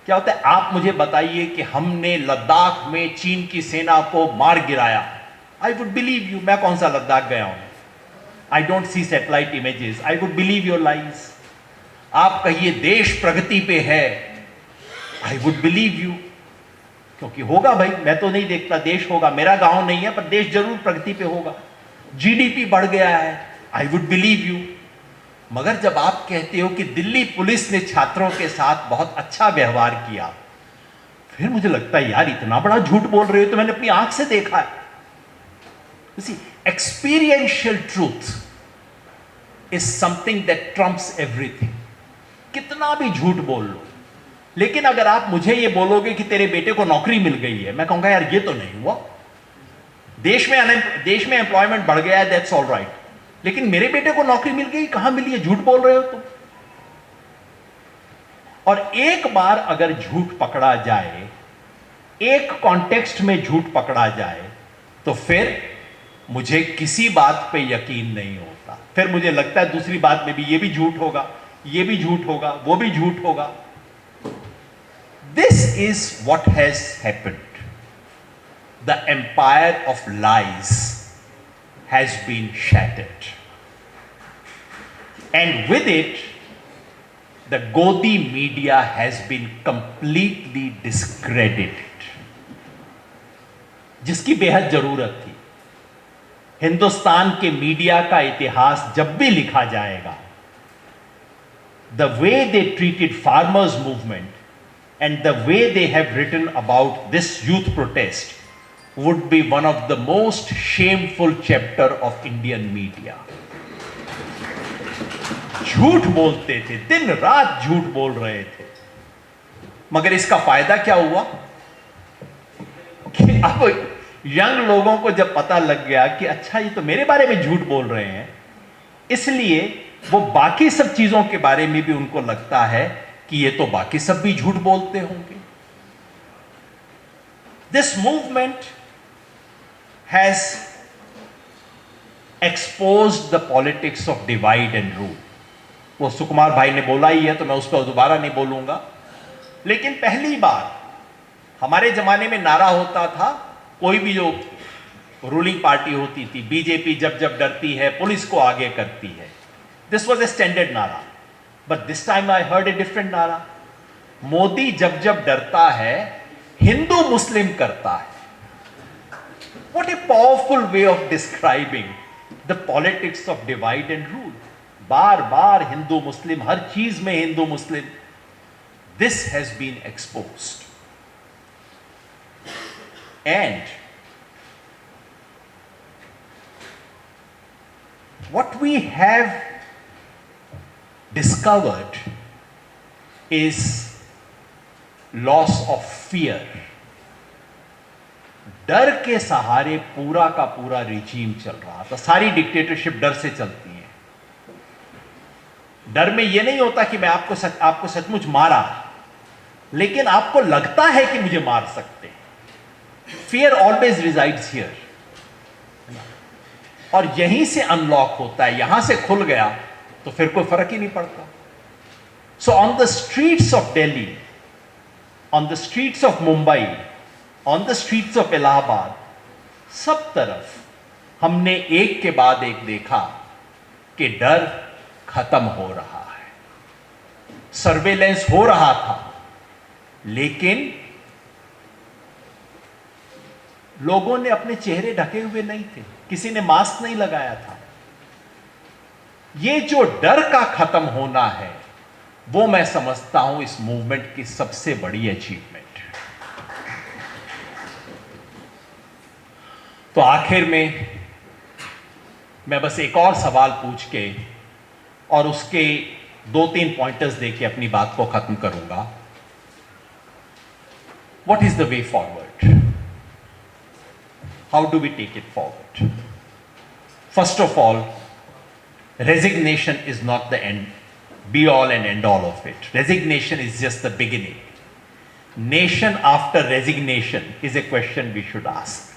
S1: क्या होता है, आप मुझे बताइए कि हमने लद्दाख में चीन की सेना को मार गिराया, आई वुड बिलीव यू। मैं कौन सा लद्दाख गया हूं, I don't see satellite images, I would believe your lies. आप कहिए देश प्रगति पे है, आई वुड बिलीव यू, क्योंकि होगा भाई, मैं तो नहीं देखता, देश होगा, मेरा गांव नहीं है पर देश जरूर प्रगति पे होगा। जीडीपी बढ़ गया है, आई वुड बिलीव यू। मगर जब आप कहते हो कि दिल्ली पुलिस ने छात्रों के साथ बहुत अच्छा व्यवहार किया, फिर मुझे लगता है यार इतना बड़ा झूठ बोल रहे हो, तो मैंने अपनी आंख से देखा है। Experiential truth is something that Trump's everything. कितना भी झूठ बोल लो, लेकिन अगर आप मुझे ये बोलोगे कि तेरे बेटे को नौकरी मिल गई है, मैं कहूंगा यार ये तो नहीं हुआ। देश में एम्प्लॉयमेंट बढ़ गया है, दैट्स ऑल राइट, लेकिन मेरे बेटे को नौकरी मिल गई, कहां मिली है, झूठ बोल रहे हो तुम। और एक बार अगर झूठ पकड़ा जाए, एक कॉन्टेक्स्ट में झूठ पकड़ा जाए, तो फिर मुझे किसी बात पे यकीन नहीं होता। फिर मुझे लगता है दूसरी बात में भी ये भी झूठ होगा, ये भी झूठ होगा, वो भी झूठ होगा। This is what has happened. The empire of lies has been shattered, and with it the Godi media has been completely discredited, जिसकी बेहद जरूरत थी। हिंदुस्तान के मीडिया का इतिहास जब भी लिखा जाएगा, the way they treated farmers movement and the way they have written about this youth protest would be one of the most shameful chapter of Indian media. झूठ बोलते थे, दिन रात झूठ बोल रहे थे, मगर इसका फायदा क्या हुआ कि अब यंग लोगों को जब पता लग गया कि अच्छा ये तो मेरे बारे में झूठ बोल रहे हैं, इसलिए वो बाकी सब चीजों के बारे में भी उनको लगता है कि ये तो बाकी सब भी झूठ बोलते होंगे। This movement has exposed the politics of divide and rule. वो सुकुमार भाई ने बोला ही है तो मैं उस पर दोबारा नहीं बोलूंगा, लेकिन पहली बार हमारे जमाने में नारा होता था, कोई भी जो रूलिंग पार्टी होती थी, बीजेपी जब जब डरती है पुलिस को आगे करती है, दिस वॉज ए स्टैंडर्ड नारा. But this time I heard a different नारा. मोदी जब जब डरता है हिंदू मुस्लिम करता है. What a powerful way of describing the politics of divide and rule. बार बार हिंदू मुस्लिम, हर चीज में हिंदू मुस्लिम. This has been exposed. And what we have discovered is loss of fear. डर के सहारे पूरा का पूरा रिजीम चल रहा था. सारी डिक्टेटरशिप डर से चलती है. डर में यह नहीं होता कि मैं आपको सचमुच मारा, लेकिन आपको लगता है कि मुझे मार सकते हैं. Fear always resides here. और यहीं से अनलॉक होता है. यहां से खुल गया तो फिर कोई फर्क ही नहीं पड़ता. So on the streets of Delhi, on the streets of Mumbai, on the streets of Allahabad, सब तरफ हमने एक के बाद एक देखा कि डर खत्म हो रहा है. सर्वेलेंस हो रहा था, लेकिन लोगों ने अपने चेहरे ढके हुए नहीं थे, किसी ने मास्क नहीं लगाया था. ये जो डर का खत्म होना है, वो मैं समझता हूं इस मूवमेंट की सबसे बड़ी अचीवमेंट. तो आखिर में मैं बस एक और सवाल पूछ के और उसके 2-3 पॉइंटर्स देके अपनी बात को खत्म करूंगा. What is the way forward? How do we take it forward? First of all, resignation is not the end, be all and end all of it. Resignation is just the beginning. Nation after resignation is a question we should ask.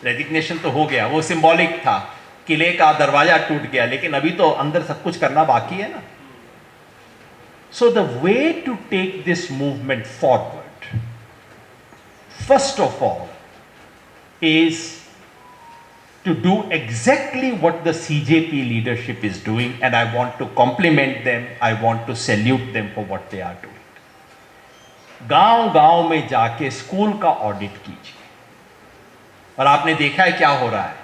S1: Resignation तो हो गया, वो सिंबॉलिक था, किले का दरवाजा टूट गया, लेकिन अभी तो अंदर सब कुछ करना बाकी है ना. So the way to take this movement forward, first of all, is to do exactly what the CJP leadership is doing, and I want to compliment them, I want to salute them for what they are doing. गांव गांव में जाके स्कूल का ऑडिट कीजिए. और आपने देखा है क्या हो रहा है.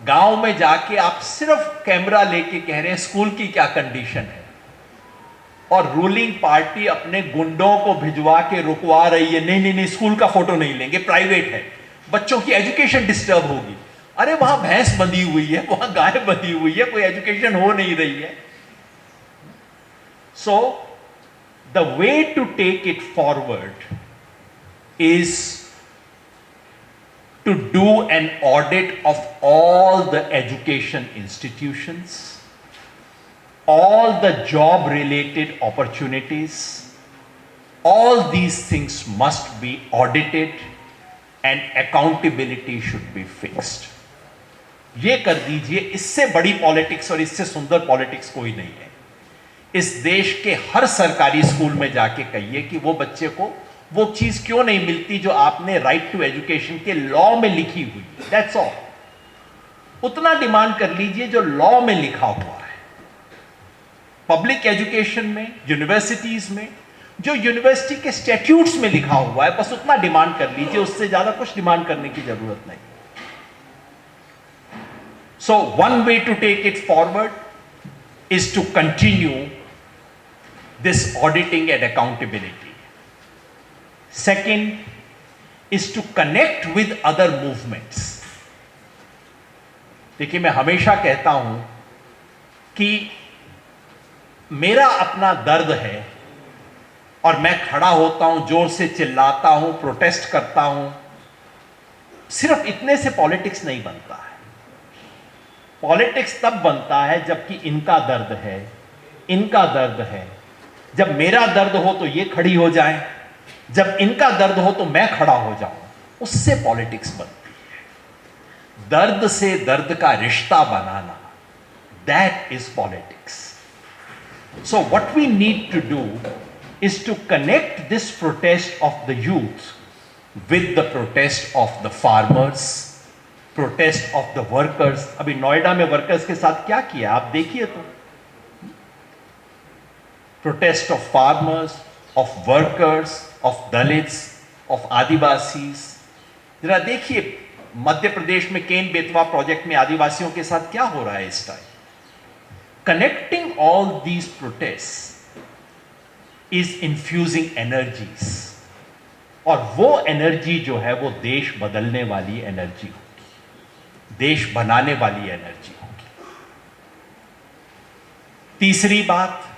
S1: गांव में जाके आप सिर्फ कैमरा लेके कह रहे हैं स्कूल की क्या कंडीशन है, और रूलिंग पार्टी अपने गुंडों को भिजवा के रुकवा रही है, नहीं नहीं नहीं स्कूल का फोटो नहीं लेंगे, प्राइवेट है, बच्चों की एजुकेशन डिस्टर्ब होगी. अरे वहां भैंस बंधी हुई है, वहां गाय बंधी हुई है, कोई एजुकेशन हो नहीं रही है. So the way to take it forward is to do an audit of all the education institutions, all the job related opportunities. All these things must be audited and accountability should be fixed. ये कर दीजिए. इससे बड़ी पॉलिटिक्स और इससे सुंदर पॉलिटिक्स कोई नहीं है. इस देश के हर सरकारी स्कूल में जाके कहिए कि वो बच्चे को वो चीज क्यों नहीं मिलती जो आपने राइट टू एजुकेशन के लॉ में लिखी हुई. That's all. उतना डिमांड कर लीजिए जो लॉ में लिखा हुआ है. पब्लिक एजुकेशन में, यूनिवर्सिटीज में, जो यूनिवर्सिटी के स्टैट्यूट्स में लिखा हुआ है, बस उतना डिमांड कर लीजिए. उससे ज्यादा कुछ डिमांड करने की जरूरत नहीं. So one way to take it forward is to continue this auditing and accountability. Second is to connect with other movements. देखिए, मैं हमेशा कहता हूं कि मेरा अपना दर्द है और मैं खड़ा होता हूं, जोर से चिल्लाता हूं, प्रोटेस्ट करता हूं. सिर्फ इतने से पॉलिटिक्स नहीं बनता है. पॉलिटिक्स तब बनता है जबकि इनका दर्द है, इनका दर्द है. जब मेरा दर्द हो तो ये खड़ी हो जाएं, जब इनका दर्द हो तो मैं खड़ा हो जाऊं. उससे पॉलिटिक्स बनती है। दर्द से दर्द का रिश्ता बनाना, that is politics. So what we need to do is to connect this protest of the youth with the protest of the farmers, protest of the workers। अभी नोएडा में वर्कर्स के साथ क्या किया आप देखिए तो, protest of farmers, of workers, of dalits, of Adivasis. जरा देखिए मध्य प्रदेश में केन बेतवा प्रोजेक्ट में आदिवासियों के साथ क्या हो रहा है इस time. Connecting all these protest is infusing energies, और वो एनर्जी जो है वो देश बदलने वाली एनर्जी होगी, देश बनाने वाली एनर्जी होगी। तीसरी बात,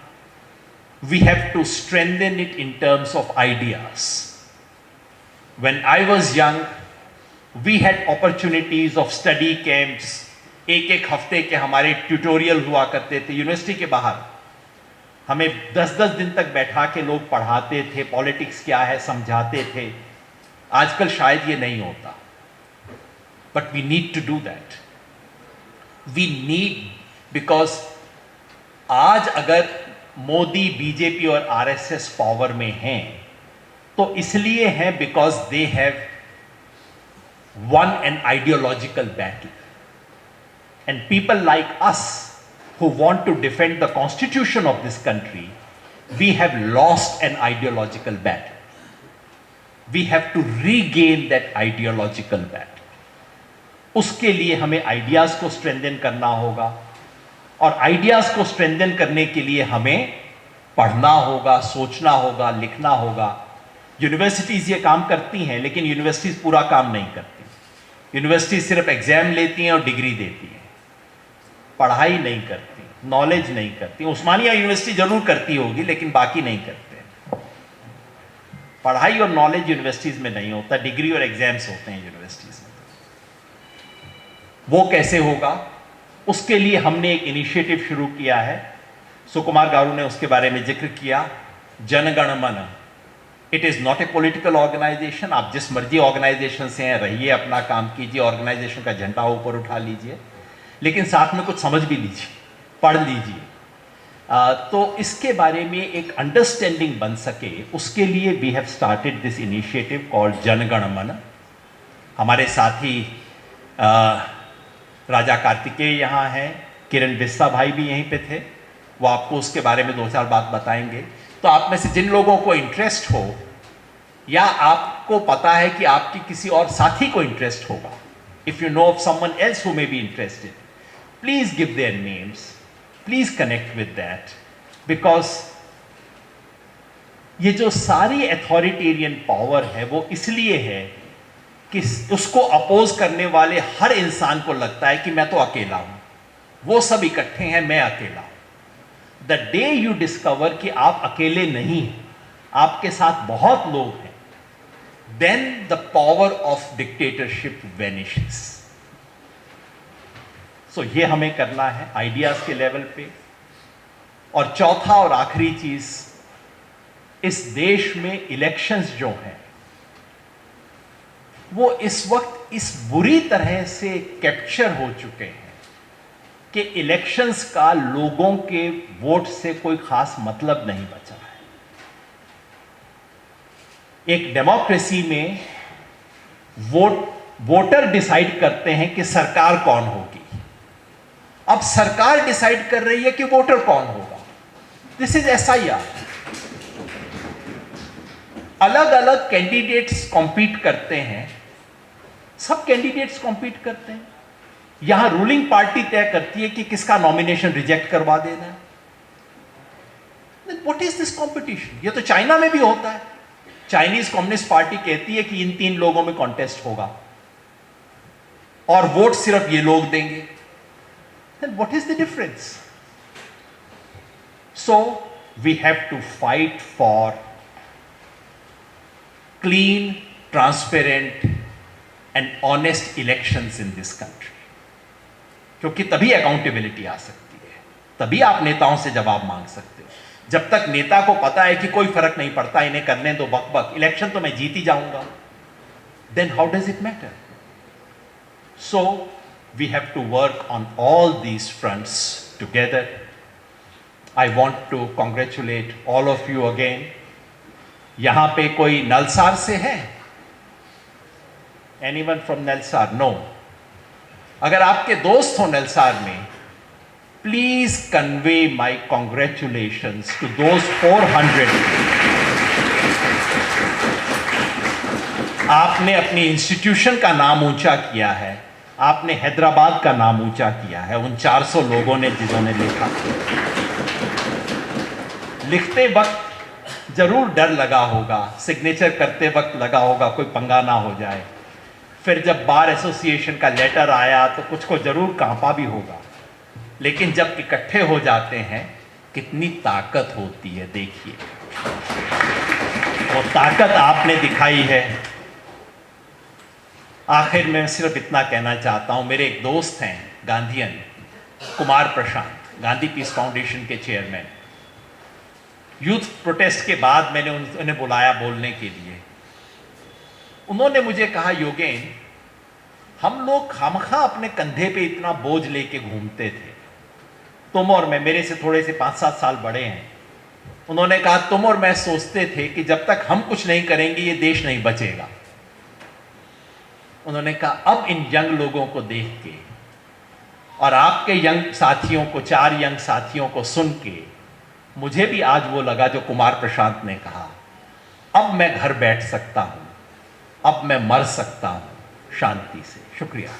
S1: we have to strengthen it in terms of ideas। When I was young, we had opportunities of study camps। एक एक हफ्ते के हमारे ट्यूटोरियल हुआ करते थे यूनिवर्सिटी के बाहर, हमें 10-10 दिन तक बैठा के लोग पढ़ाते थे, पॉलिटिक्स क्या है समझाते थे। आजकल शायद ये नहीं होता, but we need to do that. We need, because आज अगर मोदी, बीजेपी और आरएसएस पावर में हैं तो इसलिए हैं because they have won an ideological battle, and people like us who want to defend the constitution of this country, we have lost an ideological battle। We have to regain that ideological battle। उसके लिए हमें आइडियाज को स्ट्रेंथन करना होगा, और आइडियाज को स्ट्रेंथन करने के लिए हमें पढ़ना होगा, सोचना होगा, लिखना होगा। यूनिवर्सिटीज ये काम करती हैं, लेकिन यूनिवर्सिटीज पूरा काम नहीं करती। यूनिवर्सिटीज सिर्फ एग्जाम लेती हैं और डिग्री देती हैं, पढ़ाई नहीं करती, नॉलेज नहीं करती। उस्मानिया यूनिवर्सिटी जरूर करती होगी, लेकिन बाकी नहीं करते। पढ़ाई और नॉलेज यूनिवर्सिटीज में नहीं होता, डिग्री और एग्जाम्स होते हैं यूनिवर्सिटीज में। वो कैसे होगा, उसके लिए हमने एक इनिशिएटिव शुरू किया है। सुकुमार गारू ने उसके बारे में जिक्र किया, Jana Gana Mana. It is not a political organisation. आप जिस मर्जी ऑर्गेनाइजेशन से हैं रहिए, अपना काम कीजिए, ऑर्गेनाइजेशन का झंडा ऊपर उठा लीजिए, लेकिन साथ में कुछ समझ भी लीजिए, पढ़ लीजिए। तो इसके बारे में एक अंडरस्टैंडिंग बन सके, उसके लिए we have started this initiative called Jangan Man. हमारे साथी राजा कार्तिकेय यहाँ हैं, किरण बिस्सा भाई भी यहीं पे थे, वो आपको उसके बारे में 2-4 बात बताएंगे। तो आप में से जिन लोगों को इंटरेस्ट हो, या आपको पता है कि आपकी किसी और साथी को इंटरेस्ट होगा, if you know of someone else who may be interested, please give their names, please connect with that, because ये जो सारी अथॉरिटेरियन पावर है वो इसलिए है कि उसको अपोज करने वाले हर इंसान को लगता है कि मैं तो अकेला हूं, वो सब इकट्ठे हैं, मैं अकेला हूं। द डे यू डिस्कवर कि आप अकेले नहीं हैं, आपके साथ बहुत लोग हैं, then the power of dictatorship vanishes। सो ये हमें करना है आइडियाज के लेवल पे। और चौथा और आखिरी चीज, इस देश में इलेक्शंस जो हैं वो इस वक्त इस बुरी तरह से कैप्चर हो चुके हैं कि इलेक्शंस का लोगों के वोट से कोई खास मतलब नहीं बचा है। एक डेमोक्रेसी में वोटर डिसाइड करते हैं कि सरकार कौन होगी। अब सरकार डिसाइड कर रही है कि वोटर कौन होगा। This is SIR. अलग अलग कैंडिडेट्स कॉम्पीट करते हैं, सब कैंडिडेट्स कॉम्पीट करते हैं। यहां रूलिंग पार्टी तय करती है कि किसका नॉमिनेशन रिजेक्ट करवा देना है। What is this competition? ये तो चाइना में भी होता है। चाइनीज कम्युनिस्ट पार्टी कहती है कि इन 3 लोगों में कॉन्टेस्ट होगा और वोट सिर्फ ये लोग देंगे। Then what is the difference? So we have to fight for clean, transparent and honest elections in this country। क्योंकि तभी अकाउंटेबिलिटी आ सकती है, तभी आप नेताओं से जवाब मांग सकते हो। जब तक नेता को पता है कि कोई फर्क नहीं पड़ता, इन्हें करने दो बक बक, इलेक्शन तो मैं जीत ही जाऊंगा, then how does it matter? So we have to work on all these fronts together. I want to congratulate all of you again. यहाँ पे कोई नलसार से है? Anyone from नलसार? No. अगर आपके दोस्त हो नलसार में, please convey my congratulations to those 400. आपने अपनी इंस्टीट्यूशन का नाम ऊंचा किया है, आपने हैदराबाद का नाम ऊंचा किया है, उन 400 लोगों ने जिन्होंने लिखा। लिखते वक्त जरूर डर लगा होगा, सिग्नेचर करते वक्त लगा होगा कोई पंगा ना हो जाए। फिर जब बार एसोसिएशन का लेटर आया तो कुछ को जरूर कांपा भी होगा, लेकिन जब इकट्ठे हो जाते हैं कितनी ताकत होती है, देखिए वो ताकत आपने दिखाई है। आखिर में सिर्फ इतना कहना चाहता हूं, मेरे एक दोस्त हैं Gandhian, Kumar Prashant, Gandhi peace foundation के चेयरमैन। यूथ प्रोटेस्ट के बाद मैंने उन्हें बुलाया बोलने के लिए। उन्होंने मुझे कहा, योगेन, हम लोग खामखा अपने कंधे पे इतना बोझ लेके घूमते थे, तुम और मैं, मेरे से थोड़े से 5-7 साल बड़े हैं। उन्होंने कहा, तुम और मैं सोचते थे कि जब तक हम कुछ नहीं करेंगे ये देश नहीं बचेगा। उन्होंने कहा, अब इन यंग लोगों को देख के और आपके यंग साथियों को, 4 यंग साथियों को सुन के मुझे भी आज वो लगा जो कुमार प्रशांत ने कहा, अब मैं घर बैठ सकता हूं, अब मैं मर सकता हूं शांति से। शुक्रिया।